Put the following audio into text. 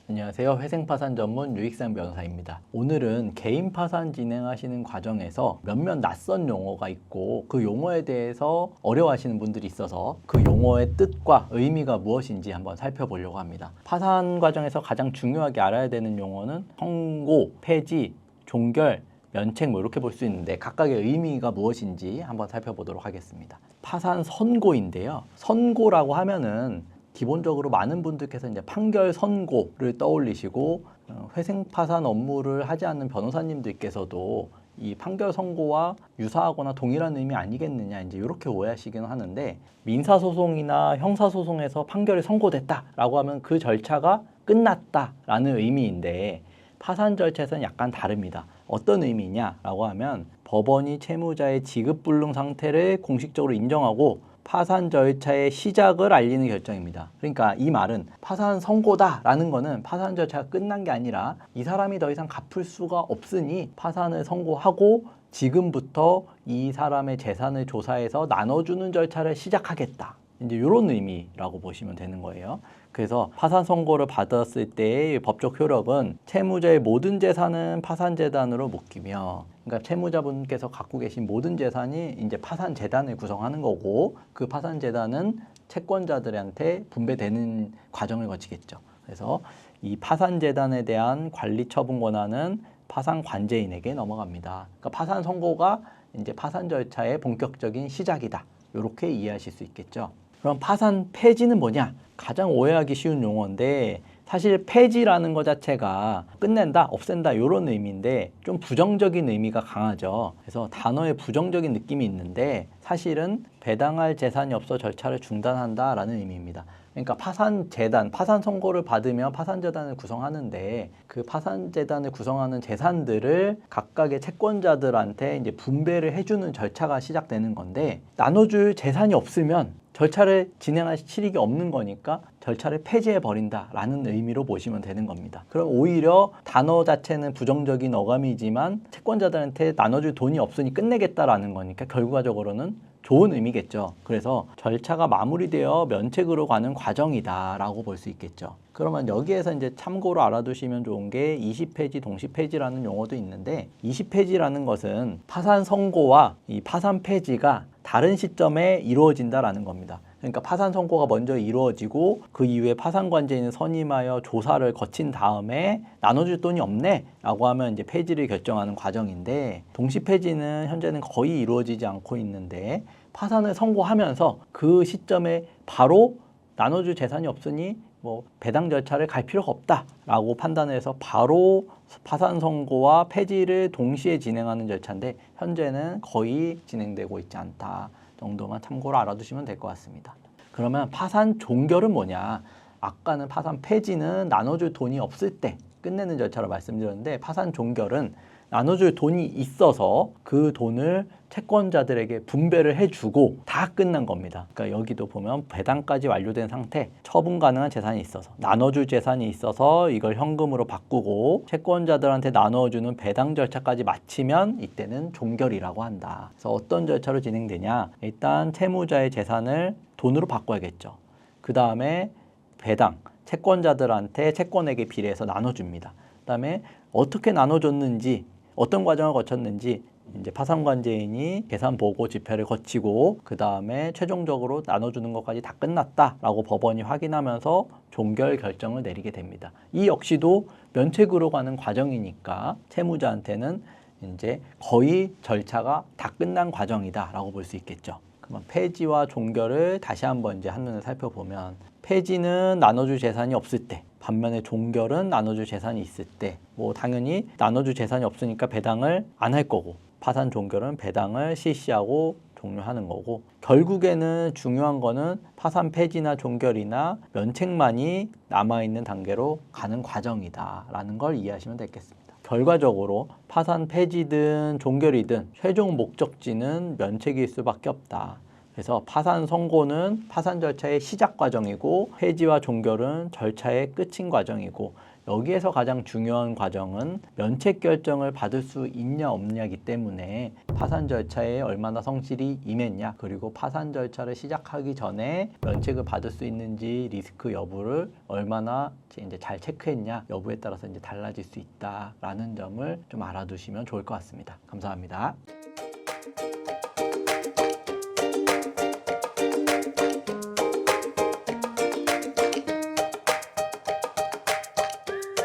안녕하세요. 회생파산 전문 유익상 변호사입니다. 오늘은 개인 파산 진행하시는 과정에서 몇몇 낯선 용어가 있고 그 용어에 대해서 어려워하시는 분들이 있어서 그 용어의 뜻과 의미가 무엇인지 한번 살펴보려고 합니다. 파산 과정에서 가장 중요하게 알아야 되는 용어는 선고, 폐지, 종결, 면책 이렇게 볼 수 있는데 각각의 의미가 무엇인지 한번 살펴보도록 하겠습니다. 파산 선고인데요. 선고라고 하면은 기본적으로 많은 분들께서 이제 판결 선고를 떠올리시고 회생 파산 업무를 하지 않는 변호사님들께서도 이 판결 선고와 유사하거나 동일한 의미 아니겠느냐 이제 이렇게 오해하시기는 하는데, 민사 소송이나 형사 소송에서 판결이 선고됐다라고 하면 그 절차가 끝났다라는 의미인데 파산 절차에서는 약간 다릅니다. 어떤 의미냐라고 하면 법원이 채무자의 지급 불능 상태를 공식적으로 인정하고 파산 절차의 시작을 알리는 결정입니다. 그러니까 이 말은 파산 선고다라는 거는 파산 절차가 끝난 게 아니라 이 사람이 더 이상 갚을 수가 없으니 파산을 선고하고 지금부터 이 사람의 재산을 조사해서 나눠주는 절차를 시작하겠다. 이제 이런 의미라고 보시면 되는 거예요. 그래서 파산 선고를 받았을 때의 법적 효력은 채무자의 모든 재산은 파산재단으로 묶이며, 그러니까 채무자분께서 갖고 계신 모든 재산이 이제 파산재단을 구성하는 거고 그 파산재단은 채권자들한테 분배되는 과정을 거치겠죠. 그래서 이 파산재단에 대한 관리 처분 권한은 파산관제인에게 넘어갑니다. 그러니까 파산 선고가 이제 파산 절차의 본격적인 시작이다. 이렇게 이해하실 수 있겠죠. 그럼 파산 폐지는 뭐냐? 가장 오해하기 쉬운 용어인데 사실 폐지라는 것 자체가 끝낸다, 없앤다 이런 의미인데 좀 부정적인 의미가 강하죠. 그래서 단어에 부정적인 느낌이 있는데 사실은 배당할 재산이 없어 절차를 중단한다라는 의미입니다. 그러니까 파산재단, 파산 선고를 받으면 파산재단을 구성하는데 그 파산재단을 구성하는 재산들을 각각의 채권자들한테 이제 분배를 해주는 절차가 시작되는 건데, 나눠줄 재산이 없으면 절차를 진행할 실익이 없는 거니까 절차를 폐지해 버린다라는 의미로 보시면 되는 겁니다. 그럼 오히려 단어 자체는 부정적인 어감이지만 채권자들한테 나눠줄 돈이 없으니 끝내겠다라는 거니까 결과적으로는 좋은 의미겠죠. 그래서 절차가 마무리되어 면책으로 가는 과정이다라고 볼 수 있겠죠. 그러면 여기에서 이제 참고로 알아두시면 좋은 게 20폐지, 동시폐지라는 용어도 있는데, 20폐지라는 것은 파산 선고와 이 파산 폐지가 다른 시점에 이루어진다라는 겁니다. 그러니까 파산 선고가 먼저 이루어지고 그 이후에 파산관제인을 선임하여 조사를 거친 다음에 나눠줄 돈이 없네 라고 하면 이제 폐지를 결정하는 과정인데, 동시폐지는 현재는 거의 이루어지지 않고 있는데 파산을 선고하면서 그 시점에 바로 나눠줄 재산이 없으니 뭐 배당 절차를 갈 필요가 없다라고 판단해서 바로 파산 선고와 폐지를 동시에 진행하는 절차인데 현재는 거의 진행되고 있지 않다 정도만 참고로 알아두시면 될 것 같습니다. 그러면 파산 종결은 뭐냐? 아까는 파산 폐지는 나눠줄 돈이 없을 때 끝내는 절차로 말씀드렸는데, 파산 종결은 나눠줄 돈이 있어서 그 돈을 채권자들에게 분배를 해주고 다 끝난 겁니다. 그러니까 여기도 보면 배당까지 완료된 상태, 처분 가능한 재산이 있어서, 나눠줄 재산이 있어서 이걸 현금으로 바꾸고 채권자들한테 나눠주는 배당 절차까지 마치면 이때는 종결이라고 한다. 그래서 어떤 절차로 진행되냐? 일단 채무자의 재산을 돈으로 바꿔야겠죠. 그 다음에 배당, 채권자들한테 채권액에 비례해서 나눠줍니다. 그 다음에 어떻게 나눠줬는지, 어떤 과정을 거쳤는지 이제 파산관제인이 계산 보고 집회를 거치고 그 다음에 최종적으로 나눠주는 것까지 다 끝났다라고 법원이 확인하면서 종결 결정을 내리게 됩니다. 이 역시도 면책으로 가는 과정이니까 채무자한테는 이제 거의 절차가 다 끝난 과정이다라고 볼 수 있겠죠. 그러면 폐지와 종결을 다시 한번 이제 한눈에 살펴보면, 폐지는 나눠줄 재산이 없을 때, 반면에 종결은 나눠줄 재산이 있을 때, 뭐 당연히 나눠줄 재산이 없으니까 배당을 안 할 거고, 파산 종결은 배당을 실시하고 종료하는 거고, 결국에는 중요한 거는 파산 폐지나 종결이나 면책만이 남아있는 단계로 가는 과정이다라는 걸 이해하시면 되겠습니다. 결과적으로 파산 폐지든 종결이든 최종 목적지는 면책일 수밖에 없다. 그래서 파산 선고는 파산 절차의 시작 과정이고 폐지와 종결은 절차의 끝인 과정이고, 여기에서 가장 중요한 과정은 면책 결정을 받을 수 있냐 없냐이기 때문에 파산 절차에 얼마나 성실히 임했냐, 그리고 파산 절차를 시작하기 전에 면책을 받을 수 있는지 리스크 여부를 얼마나 이제 잘 체크했냐 여부에 따라서 이제 달라질 수 있다라는 점을 좀 알아두시면 좋을 것 같습니다. 감사합니다.